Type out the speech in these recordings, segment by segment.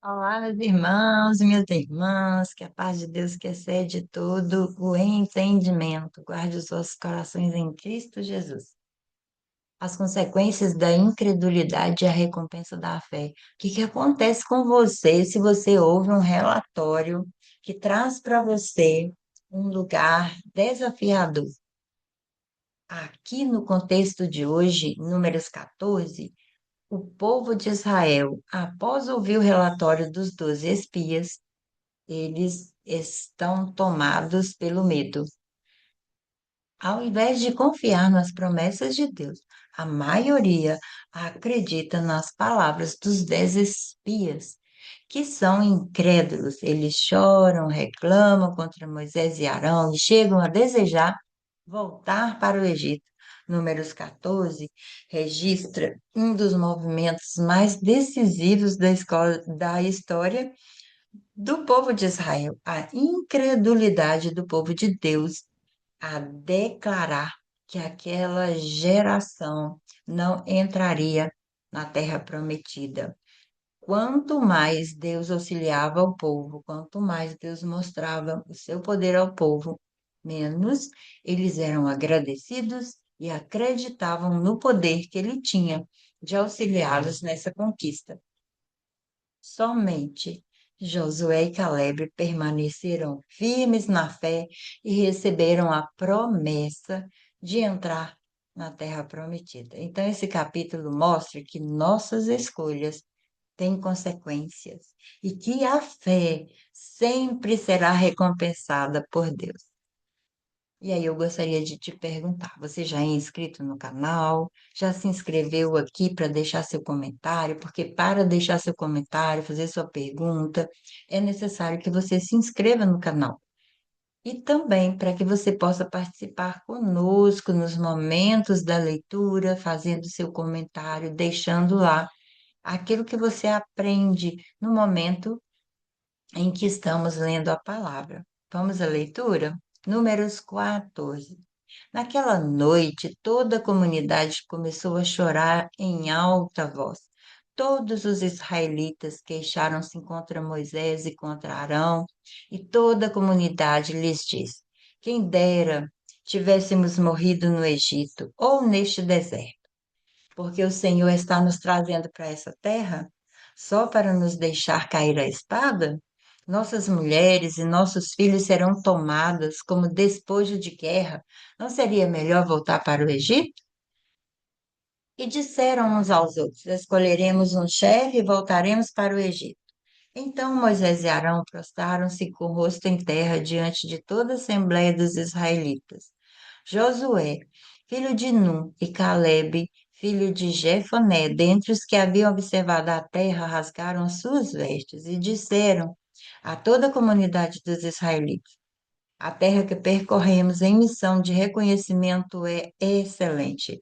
Olá, meus irmãos e minhas irmãs, que a paz de Deus que excede todo o entendimento, guarde os vossos corações em Cristo Jesus. As consequências da incredulidade e a recompensa da fé. O que acontece com você se você ouve um relatório que traz para você um lugar desafiador? Aqui no contexto de hoje, Números 14, o povo de Israel, após ouvir o relatório dos 12 espias, eles estão tomados pelo medo. Ao invés de confiar nas promessas de Deus, a maioria acredita nas palavras dos 10 espias, que são incrédulos. Eles choram, reclamam contra Moisés e Arão e chegam a desejar voltar para o Egito. Números 14 registra um dos movimentos mais decisivos da história do povo de Israel, a incredulidade do povo de Deus a declarar que aquela geração não entraria na terra prometida. Quanto mais Deus auxiliava o povo, quanto mais Deus mostrava o seu poder ao povo, menos eles eram agradecidos e acreditavam no poder que ele tinha de auxiliá-los nessa conquista. Somente Josué e Caleb permaneceram firmes na fé e receberam a promessa de entrar na terra prometida. Então, esse capítulo mostra que nossas escolhas têm consequências e que a fé sempre será recompensada por Deus. E aí eu gostaria de te perguntar, você já é inscrito no canal? Já se inscreveu aqui para deixar seu comentário? Porque para deixar seu comentário, fazer sua pergunta, é necessário que você se inscreva no canal. E também para que você possa participar conosco nos momentos da leitura, fazendo seu comentário, deixando lá aquilo que você aprende no momento em que estamos lendo a palavra. Vamos à leitura? Números 14. Naquela noite, toda a comunidade começou a chorar em alta voz. Todos os israelitas queixaram-se contra Moisés e contra Arão, e toda a comunidade lhes disse: Quem dera tivéssemos morrido no Egito ou neste deserto, porque o Senhor está nos trazendo para essa terra só para nos deixar cair a espada? Nossas mulheres e nossos filhos serão tomadas como despojo de guerra. Não seria melhor voltar para o Egito? E disseram uns aos outros: Escolheremos um chefe e voltaremos para o Egito. Então Moisés e Arão prostraram-se com o rosto em terra diante de toda a assembleia dos israelitas. Josué, filho de Nun, e Caleb, filho de Jefoné, dentre os que haviam observado a terra, rasgaram as suas vestes e disseram a toda a comunidade dos israelitas: A terra que percorremos em missão de reconhecimento é excelente.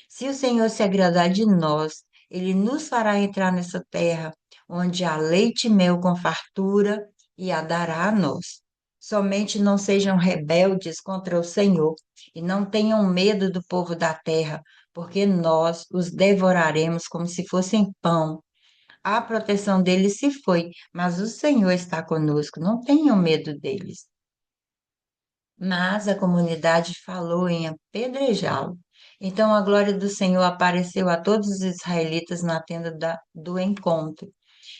Se o Senhor se agradar de nós, ele nos fará entrar nessa terra, onde há leite e mel com fartura, e a dará a nós. Somente não sejam rebeldes contra o Senhor, e não tenham medo do povo da terra, porque nós os devoraremos como se fossem pão. A proteção deles se foi, mas o Senhor está conosco, não tenham medo deles. Mas a comunidade falou em apedrejá-lo. Então a glória do Senhor apareceu a todos os israelitas na tenda do encontro.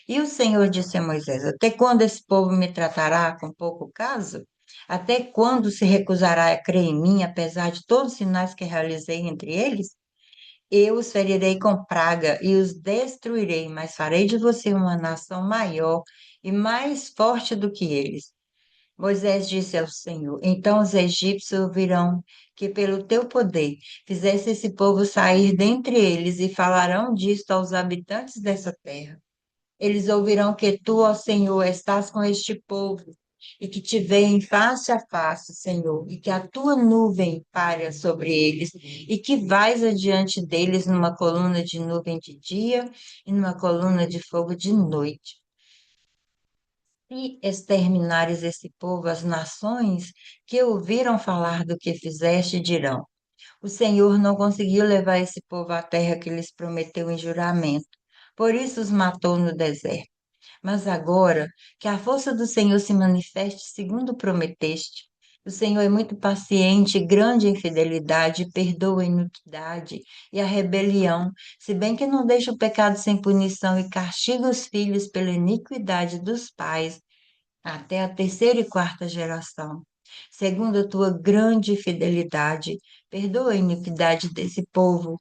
E o Senhor disse a Moisés: Até quando esse povo me tratará com pouco caso? Até quando se recusará a crer em mim, apesar de todos os sinais que realizei entre eles? Eu os ferirei com praga e os destruirei, mas farei de você uma nação maior e mais forte do que eles. Moisés disse ao Senhor: Então os egípcios ouvirão que pelo teu poder fizeste esse povo sair dentre eles e falarão disto aos habitantes dessa terra. Eles ouvirão que tu, ó Senhor, estás com este povo e que te veem face a face, Senhor, e que a tua nuvem paira sobre eles e que vais adiante deles numa coluna de nuvem de dia e numa coluna de fogo de noite. Se exterminares esse povo, as nações que ouviram falar do que fizeste dirão: O Senhor não conseguiu levar esse povo à terra que lhes prometeu em juramento, por isso os matou no deserto. Mas agora, que a força do Senhor se manifeste segundo prometeste. O Senhor é muito paciente, grande em fidelidade, perdoa a iniquidade e a rebelião, se bem que não deixa o pecado sem punição e castiga os filhos pela iniquidade dos pais até a terceira e quarta geração. Segundo a tua grande fidelidade, perdoa a iniquidade desse povo,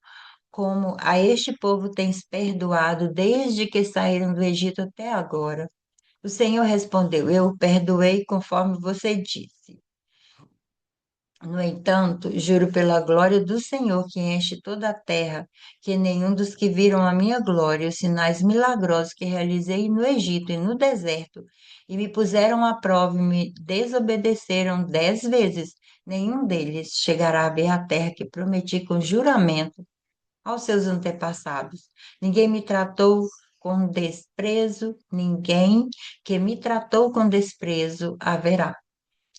como a este povo tens perdoado desde que saíram do Egito até agora. O Senhor respondeu: Eu o perdoei conforme você disse. No entanto, juro pela glória do Senhor que enche toda a terra, que nenhum dos que viram a minha glória, os sinais milagrosos que realizei no Egito e no deserto, e me puseram à prova e me desobedeceram 10 vezes, nenhum deles chegará a ver a terra que prometi com juramento aos seus antepassados. Ninguém me tratou com desprezo, ninguém que me tratou com desprezo haverá.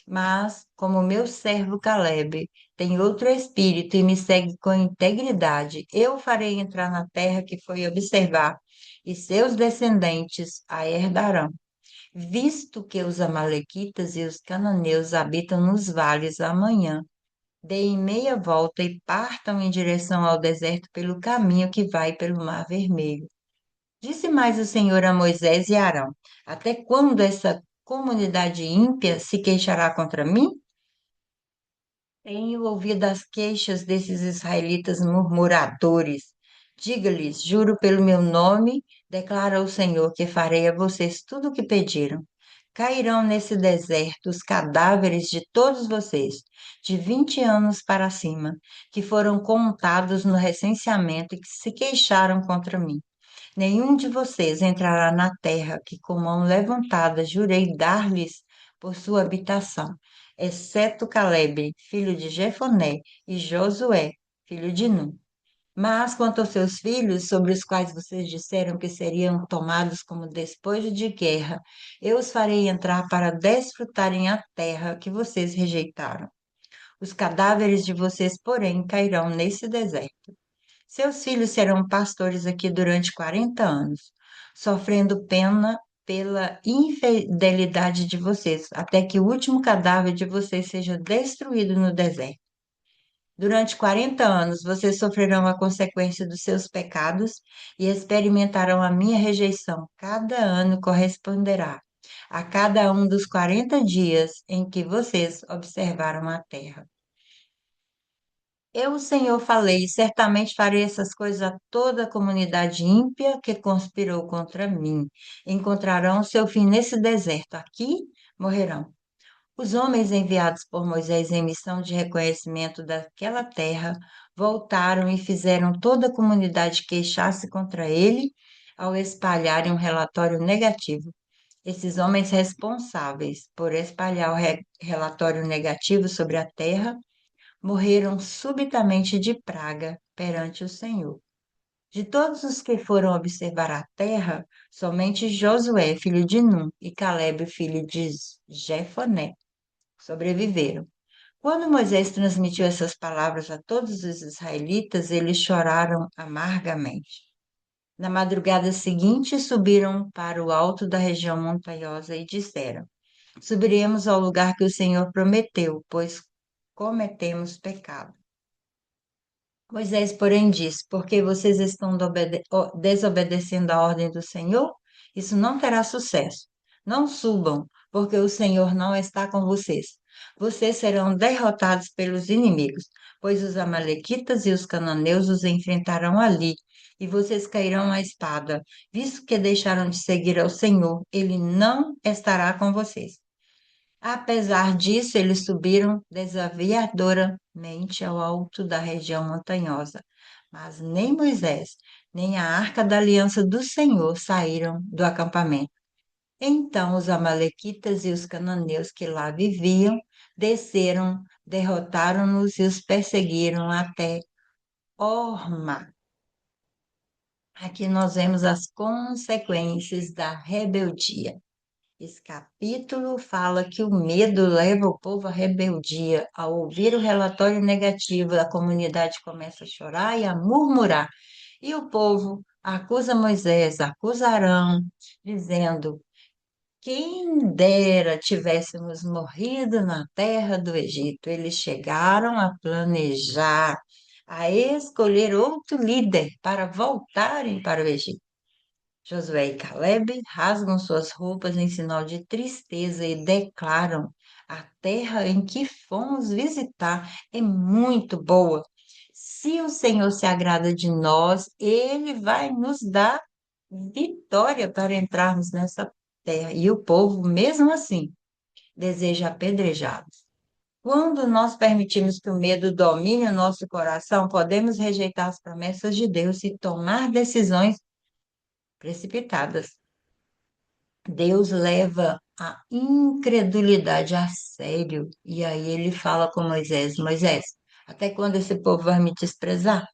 Mas, como meu servo Caleb tem outro espírito e me segue com integridade, eu o farei entrar na terra que foi observar, e seus descendentes a herdarão. Visto que os amalequitas e os cananeus habitam nos vales amanhã, deem meia volta e partam em direção ao deserto pelo caminho que vai pelo Mar Vermelho. Disse mais o Senhor a Moisés e a Arão: Até quando essa comunidade ímpia se queixará contra mim? Tenho ouvido as queixas desses israelitas murmuradores. Diga-lhes: Juro pelo meu nome, declara o Senhor, que farei a vocês tudo o que pediram. Cairão nesse deserto os cadáveres de todos vocês, de 20 anos para cima, que foram contados no recenseamento e que se queixaram contra mim. Nenhum de vocês entrará na terra que com mão levantada jurei dar-lhes por sua habitação, exceto Caleb, filho de Jefoné, e Josué, filho de Nun. Mas quanto aos seus filhos, sobre os quais vocês disseram que seriam tomados como despojo de guerra, eu os farei entrar para desfrutarem a terra que vocês rejeitaram. Os cadáveres de vocês, porém, cairão nesse deserto. Seus filhos serão pastores aqui durante 40 anos, sofrendo pena pela infidelidade de vocês, até que o último cadáver de vocês seja destruído no deserto. Durante 40 anos, vocês sofrerão a consequência dos seus pecados e experimentarão a minha rejeição. Cada ano corresponderá a cada um dos 40 dias em que vocês observaram a terra. Eu, o Senhor, falei, certamente farei essas coisas a toda a comunidade ímpia que conspirou contra mim. Encontrarão seu fim nesse deserto. Aqui morrerão. Os homens enviados por Moisés em missão de reconhecimento daquela terra voltaram e fizeram toda a comunidade queixar-se contra ele ao espalharem um relatório negativo. Esses homens responsáveis por espalhar o relatório negativo sobre a terra morreram subitamente de praga perante o Senhor. De todos os que foram observar a terra, somente Josué, filho de Nun, e Caleb, filho de Jefoné, sobreviveram. Quando Moisés transmitiu essas palavras a todos os israelitas, eles choraram amargamente. Na madrugada seguinte, subiram para o alto da região montanhosa e disseram: Subiremos ao lugar que o Senhor prometeu, pois cometemos pecado. Moisés, porém, disse: Porque vocês estão desobedecendo a ordem do Senhor? Isso não terá sucesso. Não subam, porque o Senhor não está com vocês. Vocês serão derrotados pelos inimigos, pois os amalequitas e os cananeus os enfrentarão ali, e vocês cairão à espada. Visto que deixaram de seguir ao Senhor, ele não estará com vocês. Apesar disso, eles subiram desafiadoramente ao alto da região montanhosa. Mas nem Moisés, nem a arca da aliança do Senhor saíram do acampamento. Então os amalequitas e os cananeus que lá viviam desceram, derrotaram-nos e os perseguiram até Horma. Aqui nós vemos as consequências da rebeldia. Esse capítulo fala que o medo leva o povo à rebeldia. Ao ouvir o relatório negativo, a comunidade começa a chorar e a murmurar. E o povo acusa Moisés, acusa Arão, dizendo: quem dera tivéssemos morrido na terra do Egito. Eles chegaram a planejar, a escolher outro líder para voltarem para o Egito. Josué e Caleb rasgam suas roupas em sinal de tristeza e declaram: a terra em que fomos visitar é muito boa. Se o Senhor se agrada de nós, ele vai nos dar vitória para entrarmos nessa terra. E o povo, mesmo assim, deseja apedrejá-los. Quando nós permitimos que o medo domine o nosso coração, podemos rejeitar as promessas de Deus e tomar decisões precipitadas. Deus leva a incredulidade a sério. E aí ele fala com Moisés: Moisés, até quando esse povo vai me desprezar?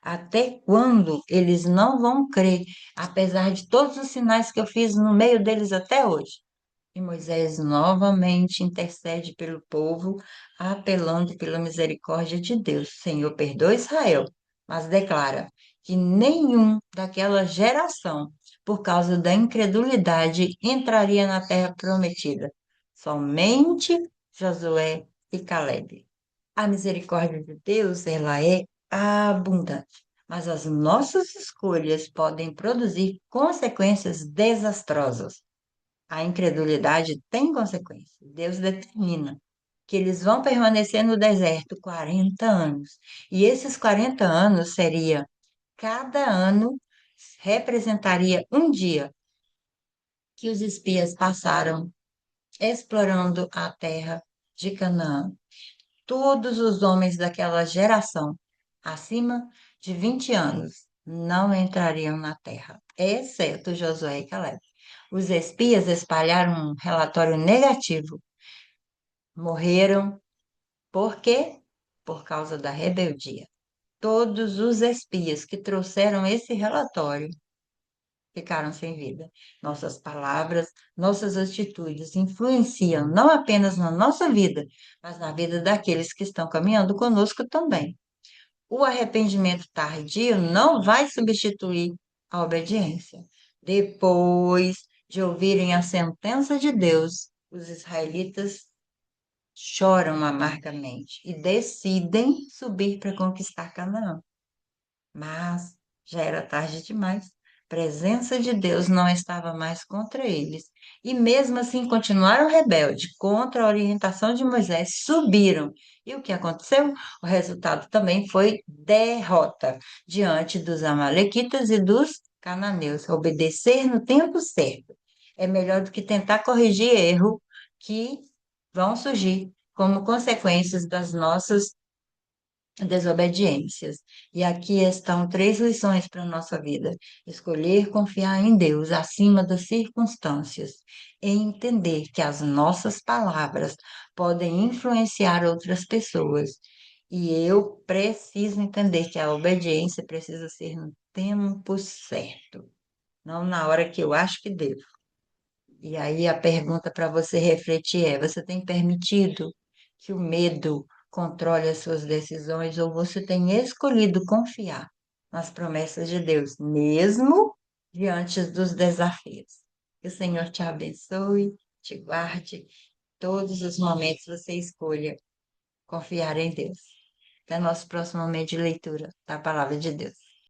Até quando eles não vão crer, apesar de todos os sinais que eu fiz no meio deles até hoje? E Moisés novamente intercede pelo povo, apelando pela misericórdia de Deus. Senhor, perdoa Israel, mas declara que nenhum daquela geração, por causa da incredulidade, entraria na terra prometida. Somente Josué e Caleb. A misericórdia de Deus, ela é abundante, mas as nossas escolhas podem produzir consequências desastrosas. A incredulidade tem consequências. Deus determina que eles vão permanecer no deserto 40 anos. E esses 40 anos seria, cada ano representaria um dia que os espias passaram explorando a terra de Canaã. Todos os homens daquela geração, acima de 20 anos, não entrariam na terra, exceto Josué e Caleb. Os espias espalharam um relatório negativo. Morreram. Por quê? Por causa da rebeldia. Todos os espias que trouxeram esse relatório ficaram sem vida. Nossas palavras, nossas atitudes influenciam não apenas na nossa vida, mas na vida daqueles que estão caminhando conosco também. O arrependimento tardio não vai substituir a obediência. Depois de ouvirem a sentença de Deus, os israelitas choram amargamente e decidem subir para conquistar Canaã. Mas já era tarde demais. A presença de Deus não estava mais contra eles. E mesmo assim continuaram rebeldes contra a orientação de Moisés, subiram. E o que aconteceu? O resultado também foi derrota diante dos amalequitas e dos cananeus. Obedecer no tempo certo é melhor do que tentar corrigir erro que vão surgir como consequências das nossas desobediências. E aqui estão três lições para a nossa vida: escolher confiar em Deus acima das circunstâncias, e entender que as nossas palavras podem influenciar outras pessoas. E eu preciso entender que a obediência precisa ser no tempo certo, não na hora que eu acho que devo. E aí a pergunta para você refletir é: você tem permitido que o medo controle as suas decisões ou você tem escolhido confiar nas promessas de Deus, mesmo diante dos desafios? Que o Senhor te abençoe, te guarde, todos os momentos você escolha confiar em Deus. Até nosso próximo momento de leitura da Palavra de Deus.